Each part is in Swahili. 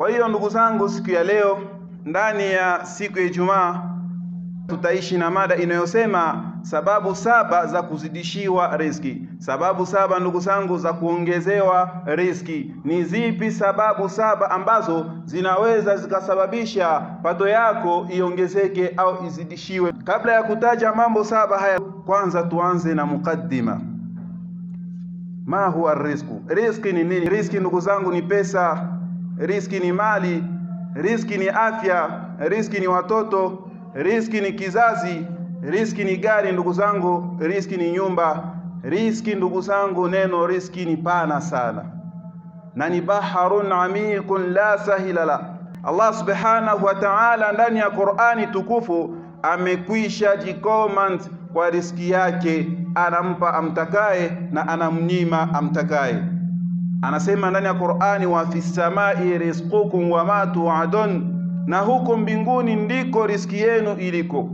Kwa hiyo ndugu zangu, siku ya leo ndani ya siku ya Ijumaa tutaishi na mada inayosema sababu 7 za kuzidishiwa riziki. Sababu 7 ndugu zangu za kuongezewa riziki. Ni zipi sababu 7 ambazo zinaweza zikasababisha pato yako iongezeke au izidishiwe? Kabla ya kutaja mambo 7 haya, kwanza tuanze na mukaddima. Ma huwa rizku? Riziki ni nini? Riziki ndugu zangu ni pesa, riziki ni mali, riziki ni afya, riziki ni watoto, riziki ni kizazi, riziki ni gari ndugu zangu, riziki ni nyumba. Riziki ndugu zangu, neno riziki ni pana sana na ni baharun amikun la sahila la. Allah subhanahu wa ta'ala ndani ya Qur'ani tukufu amekwisha jicommand kwa riziki yake, anampa amtakaye na anamnyima amtakaye. Anasema ndani ya Qur'ani, wa fis samai rizqukum wa ma tu'adun, na huko mbinguni ndiko riziki yenu iliko.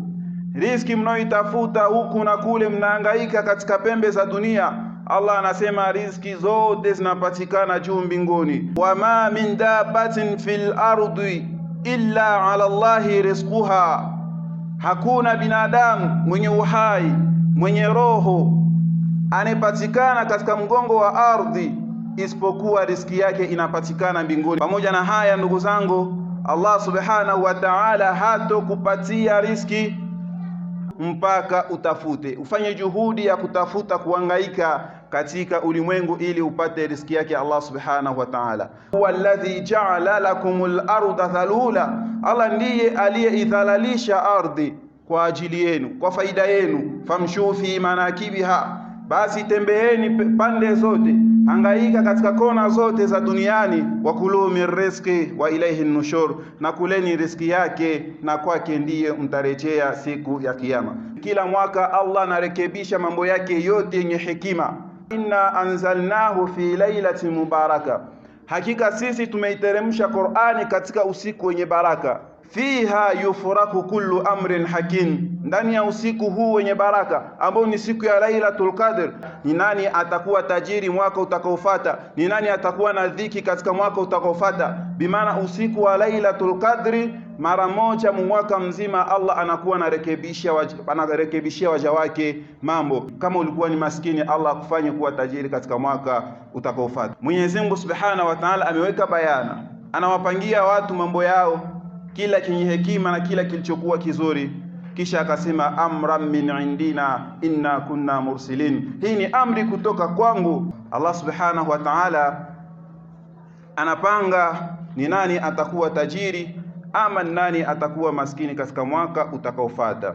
Riziki mnaoitafuta huku na kule, mnahangaika katika pembe za dunia, Allah anasema riziki zote zinapatikana juu mbinguni. Wa ma min dabbatin fil ardi illa ala Allahi rizquha, hakuna binadamu mwenye uhai mwenye roho anayepatikana katika mgongo wa ardhi isipokuwa riziki yake inapatikana mbinguni. Pamoja na haya ndugu zangu, Allah subhanahu wa ta'ala hatokupatia riziki mpaka utafute, ufanye juhudi ya kutafuta, kuhangaika katika ulimwengu ili upate riziki yake Allah subhanahu wa ta'ala. Huwa alladhi ja'ala lakumul arda dhalula, Allah ndiye aliyeidhalalisha ardhi kwa ajili yenu, kwa faida yenu. Famshu fi manakibiha, basi tembeeni pande zote, hangaika katika kona zote za duniani. Wa kulu min rizqi wa ilayhi nushur, na kuleni riziki yake na kwake ndiye mtarejea siku ya kiyama. Kila mwaka Allah anarekebisha mambo yake yote yenye hekima. Inna anzalnahu fi lailatin mubaraka, hakika sisi tumeiteremsha Qur'ani katika usiku wenye baraka. Fiha yufraku kullu amrin hakim, ndani ya usiku huu wenye baraka ambao ni siku ya Lailatul Qadr, ni nani atakuwa tajiri mwaka utakaofuata? Ni nani atakuwa na dhiki katika mwaka utakaofuata? Bimaana usiku wa Lailatul Qadri mara moja mwaka mzima Allah anakuwa anarekebishia waja wake mambo. Kama ulikuwa ni maskini, Allah akufanye kuwa tajiri katika mwaka utakaofuata. Mwenyezi Mungu Subhanahu wa Ta'ala ameweka bayana, anawapangia watu mambo yao, kila kenye hekima na kila kilichokuwa kizuri. Kisha akasema amran min indina inna kunna mursilin, hii ni amri kutoka kwangu. Allah subhanahu wa ta'ala anapanga ni nani atakuwa tajiri ama nani atakuwa maskini katika mwaka utakaofuata.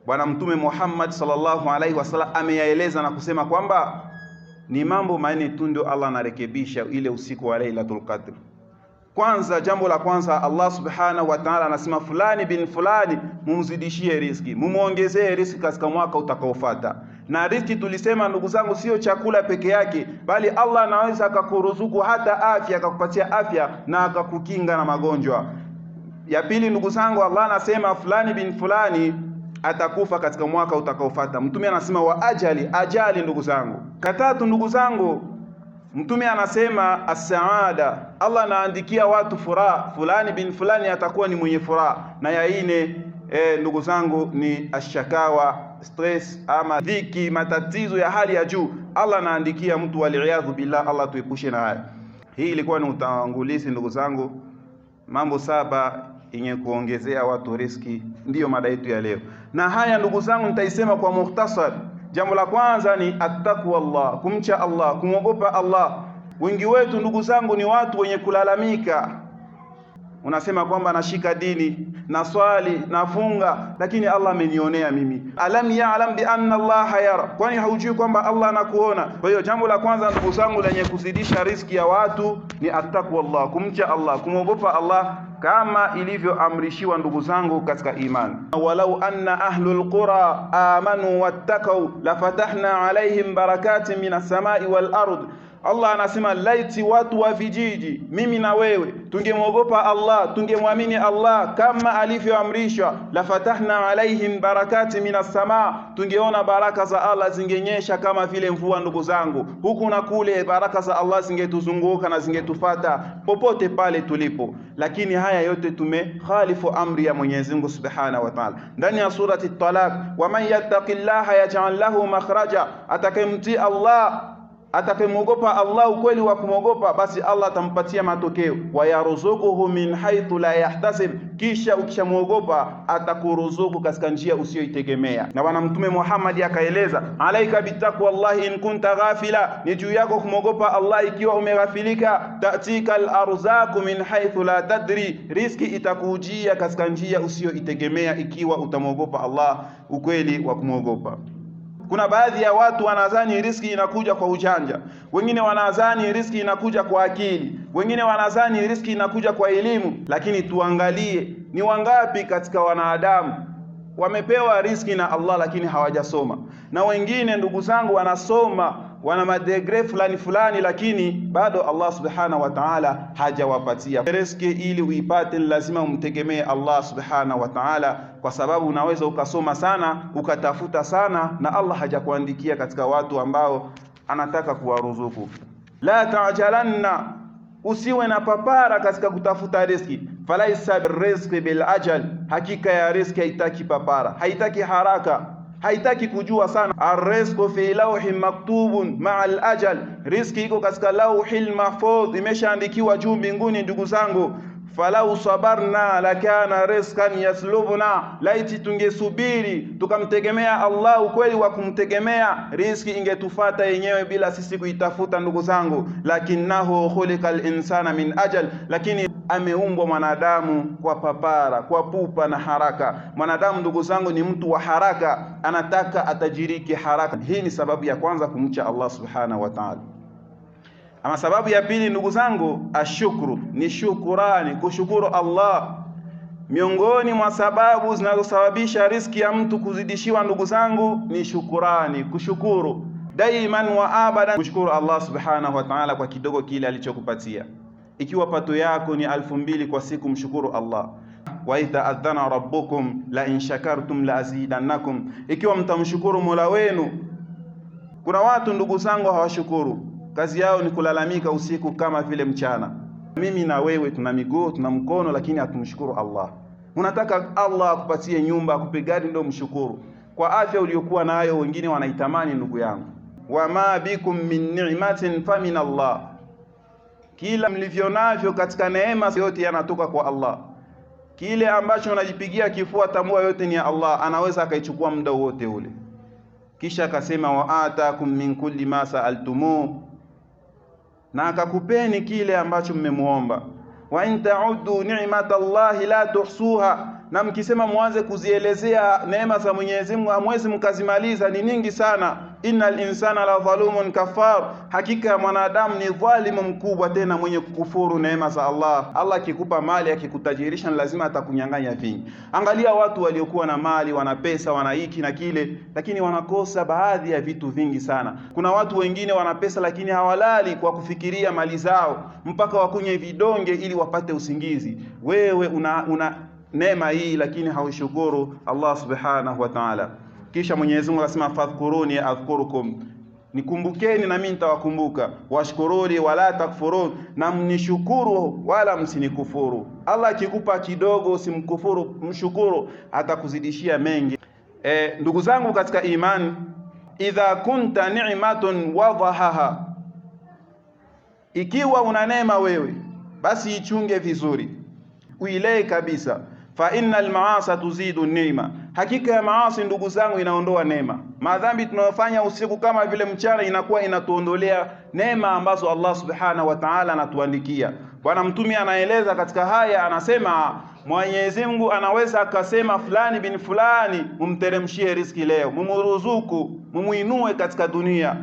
Bwana Mtume Muhammad sallallahu alaihi wasallam ameyaeleza na kusema kwamba ni mambo manne tu ndio Allah anarekebisha ile usiku wa Lailatul Qadr. Kwanza, jambo la kwanza, Allah subhanahu wa ta'ala anasema fulani bin fulani mumzidishie riziki, mumuongezee riziki katika mwaka utakaofuata. Na riziki tulisema ndugu zangu sio chakula peke yake, bali Allah anaweza akakuruzuku hata afya, akakupatia afya na akakukinga na magonjwa. Ya pili ndugu zangu, Allah anasema fulani bin fulani atakufa katika mwaka utakaofuata. Mtume anasema wa ajali ndugu zangu. Katatu ndugu zangu, Mtume anasema as-saada, Allah anaandikia watu furaha, fulani bin fulani atakuwa ni mwenye furaha. Na ya ine ndugu zangu ni ashakawa, stress ama dhiki, matatizo ya hali ya juu, Allah anaandikia mtu, waliaadhu billah. Allah tuepushe na haya. Hii ilikuwa ni utangulizi ndugu zangu, mambo 7 yenye kuongezea watu riziki, ndiyo mada yetu ya leo. Na haya ndugu zangu nitaisema kwa mukhtasar. Jambo la kwanza ni attaqwa Allah, kumcha Allah, kumwogopa Allah. Wengi wetu ndugu zangu ni watu wenye kulalamika, unasema kwamba nashika dini, na swali, nafunga, lakini Allah amenionea mimi. Alam ya'lam bi anna Allah yara, kwani haujui kwamba Allah anakuona? Kwa hiyo jambo la kwanza ndugu zangu lenye kuzidisha riziki ya watu ni attaqwa Allah, kumcha Allah, kumwogopa Allah, kama ilivyoamrishiwa ndugu zangu katika imani. Walau anna ahlul qura amanu wattaqu lafatahna alaihim barakatin minas samai wal ard. Allah anasema laiti watu wa vijiji, mimi na wewe, tungemwogopa Allah, tungemwamini Allah kama alivyoamrishwa, la fatahna alaihim barakati minas samaa, tungeona baraka za Allah zingenyesha kama vile mvua. Ndugu zangu, huku na kule baraka za Allah zingetuzunguka na zingetufata popote pale tulipo, lakini haya yote tumekhalifu amri ya Mwenyezi Mungu Subhanahu wa Ta'ala. Ndani ya surati Talaq, wa man yattaqillaha yaj'al lahu makhraja, atakayemtii Allah, atakayemwogopa Allah ukweli wa kumwogopa, basi Allah atampatia matokeo. Wa yarzuquhu min haythu la yahtasib, kisha ukishamwogopa atakuruzuku katika njia usiyoitegemea. Na bwana Mtume Muhammad akaeleza, alaika bitaqwallahi in kunta ghafila, ni juu yako kumwogopa Allah ikiwa umeghafilika. Ta'tika al-arzaqu min haythu la tadri, riziki itakujia katika njia usiyoitegemea ikiwa utamwogopa Allah ukweli wa kumwogopa. Kuna baadhi ya watu wanadhani riziki inakuja kwa ujanja, wengine wanadhani riziki inakuja kwa akili, wengine wanadhani riziki inakuja kwa elimu. Lakini tuangalie ni wangapi katika wanadamu wamepewa riziki na Allah lakini hawajasoma, na wengine ndugu zangu wanasoma, wana madegree fulani lakini bado Allah Subhanahu wa Ta'ala hajawapatia riziki. Ili uipate lazima umtegemee Allah Subhanahu wa Ta'ala, kwa sababu unaweza ukasoma sana ukatafuta sana na Allah hajakuandikia katika watu ambao anataka kuwaruzuku. La ta'jalanna, usiwe na papara katika kutafuta riziki. Falaisa rizqi bil ajal, hakika ya riziki haitaki papara, haitaki haraka, haitaki kujua sana. Arrizqu fi lawhin maktubun ma'a al-ajal, riziki iko katika lawhil mahfudh, imeshaandikiwa juu mbinguni. Ndugu zangu, falau sabarna lakana rizqan yaslubuna, laiti tungesubiri tukamtegemea Allah ukweli wa kumtegemea, riziki ingetufata yenyewe bila sisi kuitafuta. Ndugu zangu, lakinnahu khuliqal insana min ajal, lakini ameumbwa mwanadamu kwa papara, kwa pupa na haraka. Mwanadamu ndugu zangu ni mtu wa haraka, anataka atajiriki haraka. Hii ni sababu ya kwanza kumcha Allah Subhanahu wa Ta'ala. Ama sababu ya pili ndugu zangu, ashukuru, ni shukurani, kushukuru Allah. Miongoni mwa sababu zinazosababisha riziki ya mtu kuzidishiwa ndugu zangu ni shukurani, kushukuru daiman wa abadan, kushukuru Allah Subhanahu wa Ta'ala kwa kidogo kile alichokupatia. Ikiwa pato yako ni 2000 kwa siku, mshukuru Allah. Wa ta'adhana rabbukum la in shakartum la azidannakum, ikiwa mtamshukuru Mola wenu. Kuna watu ndugu zangu hawashukuru, kazi yao ni kulalamika usiku kama vile mchana. Mimi na wewe tuna miguu, tuna mkono, lakini hatumshukuru Allah. Unataka Allah akupatie nyumba, akupe gari, ndio mshukuru. Kwa afya uliyokuwa nayo wengine wanaitamani ndugu yangu. Wa ma bikum min ni'matin fa min Allah, kila mlivyonavyo katika neema yote yanatoka kwa Allah. Kile ambacho unajipigia kifua, tambua yote ni ya Allah, anaweza akaichukua muda wote ule. Kisha akasema wa atakum min kulli ma sa'altumu, na akakupeni kile ambacho mmemuomba. Wa in ta'uddu ni'matallahi la tuhsuha, na mkisema mwanze kuzielezea neema za Mwenyezi Mungu hamwezi mkazimaliza, ni nyingi sana. Innal insana la dhalumun kafar, hakika ya mwanadamu ni dhalimu mkubwa, tena mwenye kukufuru neema za Allah. Allah akikupa mali, akikutajirisha, lazima atakunyang'anya vingi. Angalia watu waliokuwa na mali, wana pesa, wana hiki na kile, lakini wanakosa baadhi ya vitu vingi sana. Kuna watu wengine wana pesa lakini hawalali kwa kufikiria mali zao, mpaka wakunywe vidonge ili wapate usingizi. Wewe una neema hii lakini haushukuru Allah Subhanahu wa Ta'ala. Kisha Mwenyezi Mungu akasema fadhkuruni adhkurukum, nikumbukeni na mimi nitawakumbuka. Washkuruni wala takfurun, na mnishukuru wala msinikufuru. Allah akikupa kidogo usimkufuru, mshukuru, atakuzidishia mengi. Ndugu zangu katika imani, idha kunta ni'matun wadhahaha, ikiwa una neema wewe, basi ichunge vizuri, uilee kabisa. Fa innal maasa tuzidu neema, hakika ya maasi ndugu zangu inaondoa neema. Madhambi tunayofanya usiku kama vile mchana inakuwa inatuondolea neema ambazo Allah Subhanahu wa Ta'ala anatuandikia. Bwana Mtume anaeleza katika haya, anasema Mwenyezi Mungu anaweza akasema fulani bin fulani, mumteremshie riziki leo, mumuruzuku, mumuinue katika dunia,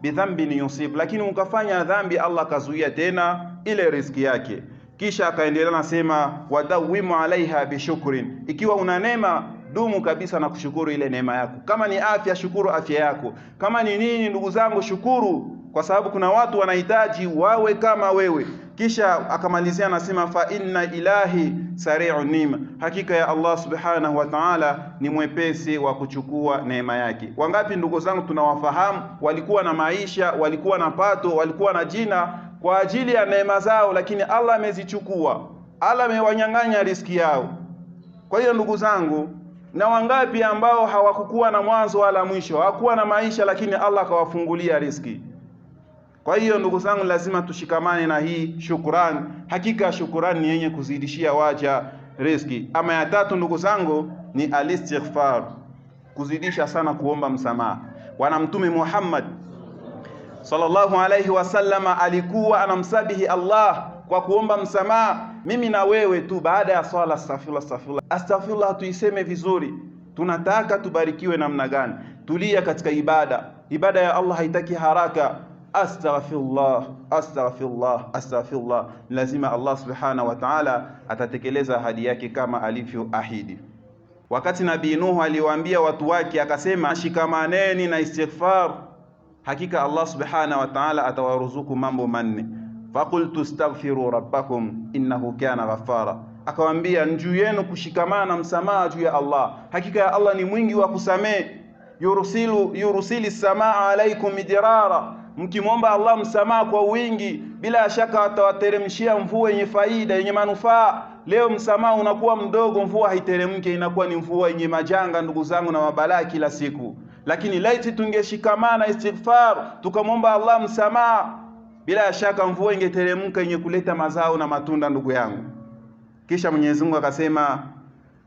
bidhambi ni yusib, lakini ukafanya dhambi Allah kazuia tena ile riziki yake. Kisha akaendelea nasema wadawimu alaiha bishukrin, ikiwa una neema dumu kabisa na kushukuru ile neema yako. Kama ni afya, shukuru afya yako. Kama ni nini ndugu zangu, shukuru kwa sababu kuna watu wanahitaji wawe kama wewe. Kisha akamalizia anasema, fa inna ilahi sari'un nima, hakika ya Allah subhanahu wa ta'ala ni mwepesi wa kuchukua neema yake. Wangapi ndugu zangu tunawafahamu walikuwa na maisha, walikuwa na pato, walikuwa na jina kwa ajili ya neema zao, lakini Allah amezichukua, Allah amewanyang'anya riziki yao. Kwa hiyo ndugu zangu, na wangapi ambao hawakukuwa na mwanzo wala mwisho, hawakuwa na maisha, lakini Allah akawafungulia riziki. Kwa hiyo ndugu zangu, lazima tushikamane na hii shukrani. Hakika shukrani ni yenye kuzidishia waja riziki. Ama ya tatu ndugu zangu ni alistighfar, kuzidisha sana kuomba msamaha. Bwana Mtume Muhammad sallallahu alayhi wasallama alikuwa anamsabihi Allah kwa kuomba msamaha. Mimi na wewe tu baada ya swala astaghfirullah tuiseme vizuri. Tunataka tubarikiwe namna gani? Tulia katika ibada. Ibada ya Allah haitaki haraka. Astaghfirullah, astaghfirullah, astaghfirullah. Lazima Allah subhanahu wa ta'ala atatekeleza ahadi yake kama alivyoahidi. Wakati Nabii Nuh aliwaambia watu wake akasema, shikamaneni na istighfar, hakika Allah subhanahu wa ta'ala atawaruzuku mambo manne. Faqultu astaghfiru rabbakum innahu kana ghaffara, akawaambia juu yenu kushikamana na msamaha juu ya Allah, hakika ya Allah ni mwingi wa kusamehe. Yurusili samaa alaikum midrara, mkimwomba Allah msamaha kwa wingi, bila shaka atawateremshia mvua yenye faida, yenye manufaa. Leo msamaha unakuwa mdogo, mvua haiteremke, inakuwa ni mvua yenye majanga ndugu zangu na mabalaa kila siku. Lakini laiti tungeshikamana istighfar, tukamwomba Allah msamaha, bila shaka mvua ingeteremka yenye kuleta mazao na matunda ndugu yangu. Kisha Mwenyezi Mungu akasema,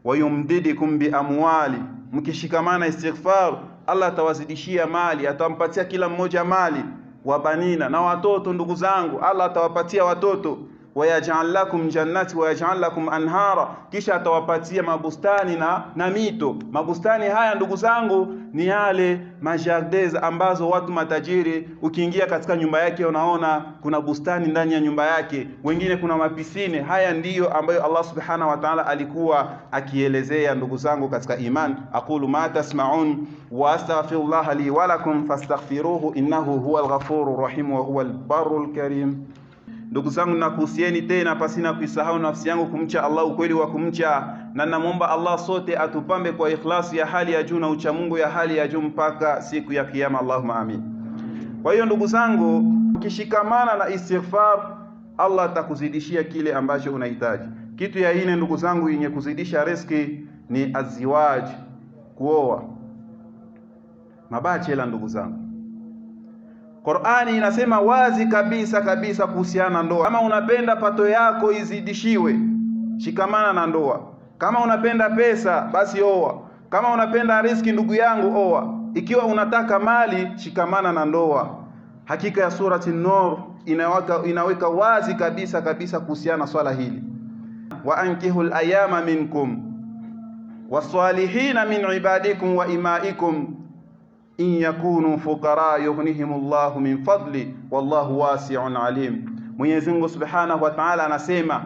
wayumdidikum bi amwali, mkishikamana istighfar Allah atawazidishia mali, atampatia kila mmoja mali, wa banina, na watoto ndugu zangu, Allah atawapatia watoto. Wayaj'al lakum jannati wayaj'al lakum anhara, kisha atawapatia mabustani na mito. Mabustani haya ndugu zangu ni yale majardins ambazo watu matajiri ukiingia katika nyumba yake unaona kuna bustani ndani ya nyumba yake, wengine kuna mapisine. Haya ndiyo ambayo Allah subhanahu wa ta'ala alikuwa akielezea ndugu zangu katika iman. Aqulu ma tasma'un wa astaghfirullaha li wa lakum fastaghfiruhu innahu huwal ghafurur rahim wa huwal barrul karim. Ndugu zangu, nakuhusieni tena pasina kuisahau nafsi yangu kumcha Allah ukweli wa kumcha, na namuomba Allah sote atupambe kwa ikhlasi ya hali ya juu na uchamungu ya hali ya juu mpaka siku ya kiyama. Allahumma amin. Kwa hiyo ndugu zangu, ukishikamana na istighfar Allah atakuzidishia kile ambacho unahitaji. Kitu ya nne ndugu zangu yenye kuzidisha riziki ni aziwaj, kuoa. Mabachela ndugu zangu, Qur'ani inasema wazi kabisa kuhusiana na ndoa. Kama unapenda pato yako izidishiwe, shikamana na ndoa. Kama unapenda pesa, basi oa. Kama unapenda riziki ndugu yangu, oa. Ikiwa unataka mali, shikamana na ndoa. Hakika ya surati Nur inaweka wazi kabisa kuhusiana na swala hili. Wa ankihul ayama minkum wasalihina min ibadikum wa imaikum in yakunu fuqara yughnihimullahu min fadli wallahu wasi'un alim. Mwenyezi Mungu Subhanahu wa Ta'ala anasema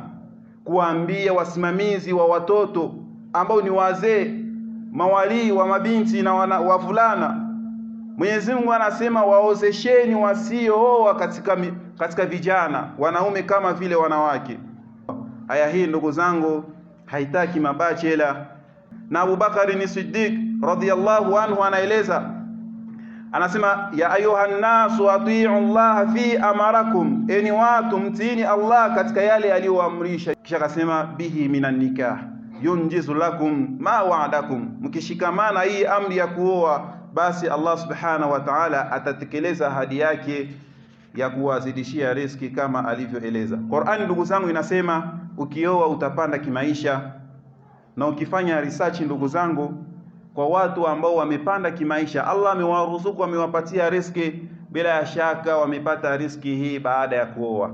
kuambia wasimamizi wa watoto ambao ni wazee, mawali wa mabinti na wavulana, Mwenyezi Mungu anasema waozesheni wasiooa katika vijana, wanaume kama vile wanawake. Aya hii ndugu zangu haitaki mabachela. Na Abu Bakari ni Siddiq radhiyallahu anhu anaeleza, anasema ya ayuhan nasu atii'u Allah fi amarakum, eni watu mtiini Allah katika yale aliyoamrisha. Kisha akasema bihi minan nikah yunjizu lakum ma wa'adakum, mkishikamana hii amri ya kuoa, basi Allah subhanahu wa ta'ala atatekeleza ahadi yake ya kuwazidishia riziki kama alivyoeleza. Qur'ani ndugu zangu inasema ukioa utapanda kimaisha, na ukifanya research ndugu zangu kwa watu ambao wamepanda kimaisha, Allah amewaruzuku, amewapatia riziki, bila shaka wamepata riziki hii baada ya kuoa.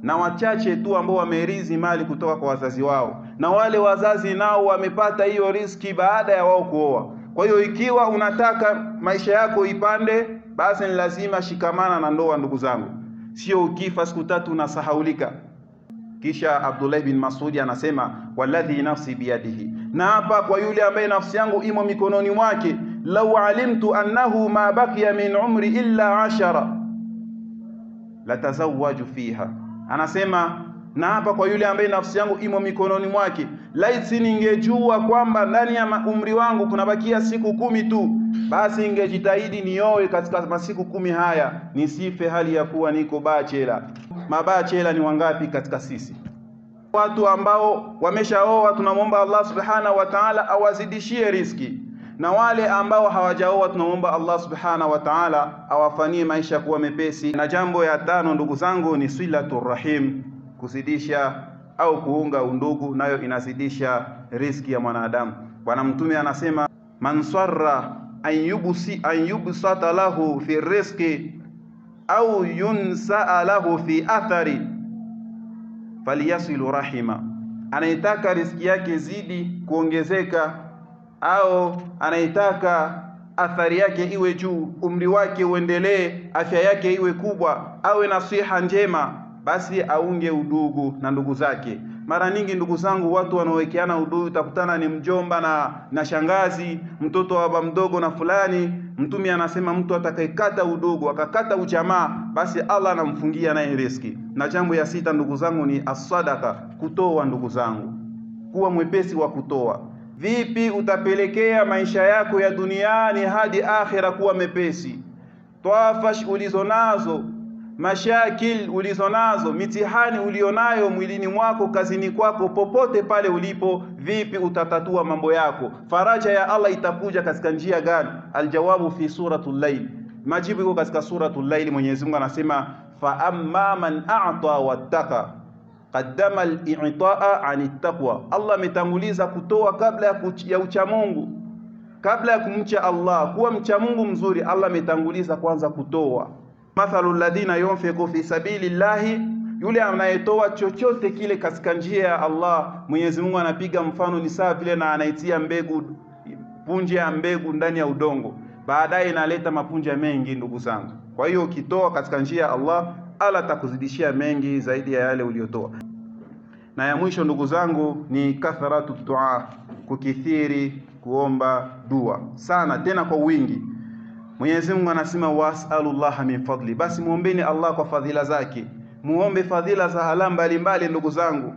Na wachache tu ambao wamerizi mali kutoka kwa wazazi wao, na wale wazazi nao wamepata hiyo riziki baada ya wao kuoa. Kwa hiyo ikiwa unataka maisha yako ipande, basi ni lazima shikamana na ndoa ndugu zangu, sio ukifa siku tatu unasahaulika. Kisha Abdullah bin Mas'ud anasema walladhi nafsi biyadihi, na hapa kwa yule ambaye nafsi yangu imo mikononi mwake, law alimtu annahu ma baqiya min umri illa 10, latazawwaju fiha. Anasema na hapa kwa yule ambaye nafsi yangu imo mikononi mwake, laiti ningejua kwamba ndani ya umri wangu kunabakia siku 10 tu, basi ingejitahidi nioe katika masiku 10 haya, nisife hali ya kuwa niko bachela. Mabachela ni wangapi katika sisi? Watu ambao wameshaoa tunamwomba Allah subhanahu wa ta'ala awazidishie riziki, na wale ambao hawajaoa tunamwomba Allah subhanahu wa ta'ala awafanyie maisha kuwa mepesi. Na jambo ya 5 ndugu zangu ni silatur rahim, kuzidisha au kuunga undugu, nayo inazidisha riziki ya mwanadamu. Bwana Mtume anasema man sarra an yubsata lahu fi rizqi au yunsa lahu fi athari falyasilu rahima. Anaitaka riziki yake zidi kuongezeka au anaitaka athari yake iwe juu, umri wake uendelee, afya yake iwe kubwa, awe na siha njema, basi aunge udugu na ndugu zake. Mara nyingi ndugu zangu, watu wanaowekeana udugu utakutana ni mjomba na shangazi, mtoto wa baba mdogo na fulani. Mtume anasema mtu atakayekata udugu, akakata ujamaa, basi Allah anamfungia naye riziki. Na jambo ya 6 ndugu zangu ni as-sadaqa, kutoa. Ndugu zangu, kuwa mwepesi wa kutoa. Vipi utapelekea maisha yako ya duniani hadi akhira kuwa mepesi? Twafash ulizonazo, mashakil ulizonazo, mitihani ulionayo mwilini mwako, kazini kwako, popote pale ulipo, vipi utatatua mambo yako? Faraja ya Allah itakuja katika njia gani? Aljawabu fi suratul Layl, majibu iko katika suratul Layl. Mwenyezi Mungu anasema fa amma man a'ta wattaqa qaddama al-i'ta'a 'ani at-taqwa. Allah ametanguliza kutoa kabla ya ucha Mungu, kabla ya kumcha Allah, kuwa mcha Mungu mzuri. Allah ametanguliza kwanza kutoa. Mathalul ladhina yunfiqu fi sabilillahi, yule anayetoa chochote kile katika njia ya Allah, Mwenyezi Mungu anapiga mfano ni sawa vile na anaitia mbegu, punje ya mbegu ndani ya udongo, baadaye inaleta mapunja mengi ndugu zangu. Kwa hiyo ukitoa katika njia ya Allah, Allah atakuzidishia mengi zaidi ya yale uliotoa. Na ya mwisho ndugu zangu ni kathratu dua, kukithiri kuomba dua sana, tena kwa wingi. Mwenyezi Mungu anasema was'alullaha min fadli, basi muombeni Allah kwa fadhila zake. Muombe fadhila za halali mbalimbali ndugu zangu.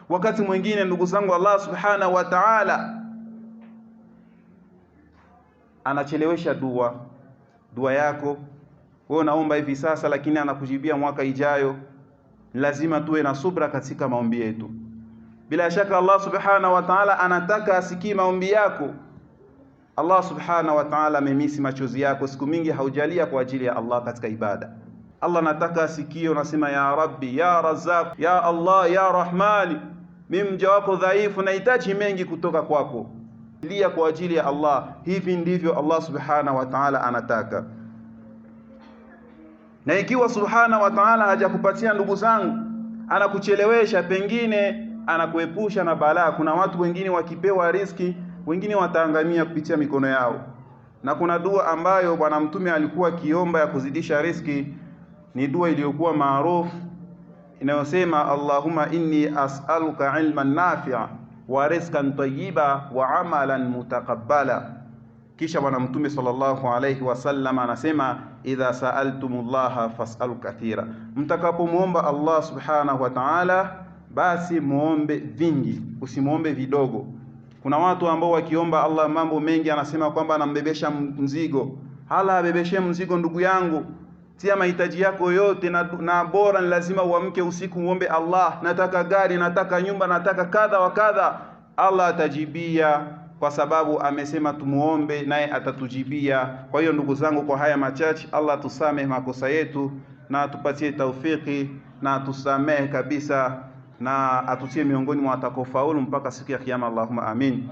Wakati mwingine ndugu zangu, Allah subhanahu wa ta'ala anachelewesha dua yako. Wewe unaomba hivi sasa, lakini anakujibia mwaka ijayo. Lazima tuwe na subra katika maombi yetu. Bila shaka Allah subhanahu wa ta'ala anataka asikie maombi yako. Allah subhanahu wa ta'ala amemisi machozi yako, siku mingi haujalia kwa ajili ya Allah katika ibada. Allah anataka asikie unasema ya Rabbi, ya Razzaq, ya Allah, ya Rahmani, mimi mja wako dhaifu, nahitaji mengi kutoka kwako. Lia kwa ajili ya Allah. Hivi ndivyo Allah subhanahu wa ta'ala anataka. Na ikiwa subhanahu wa ta'ala hajakupatia ndugu zangu, anakuchelewesha, pengine anakuepusha na balaa. Kuna watu wengine wakipewa riziki, wengine wataangamia kupitia mikono yao. Na kuna dua ambayo Bwana Mtume alikuwa akiomba ya kuzidisha riziki, ni dua iliyokuwa maarufu inayosema Allahumma inni as'aluka ilman nafi'a wa rizqan tayyiba wa amalan mutaqabbala. Kisha Bwana Mtume sallallahu alayhi wasallam anasema idha sa'altumullaha fas'alu kathira, mtakapomuomba Allah subhanahu wa ta'ala basi muombe vingi, usimuombe vidogo. Kuna watu ambao wakiomba Allah mambo mengi anasema kwamba anambebesha mzigo. Hala abebeshe mzigo ndugu yangu, tia mahitaji yako yote, na bora ni lazima uamke usiku muombe Allah, nataka gari, nataka nyumba, nataka kadha wa kadha. Allah atajibia kwa sababu amesema tumuombe naye atatujibia. Kwa hiyo ndugu zangu, kwa haya machache, Allah tusamehe makosa yetu na atupatie taufiki na tusamehe kabisa na atutie miongoni mwa watakaofaulu mpaka siku ya kiyama. Allahumma amin.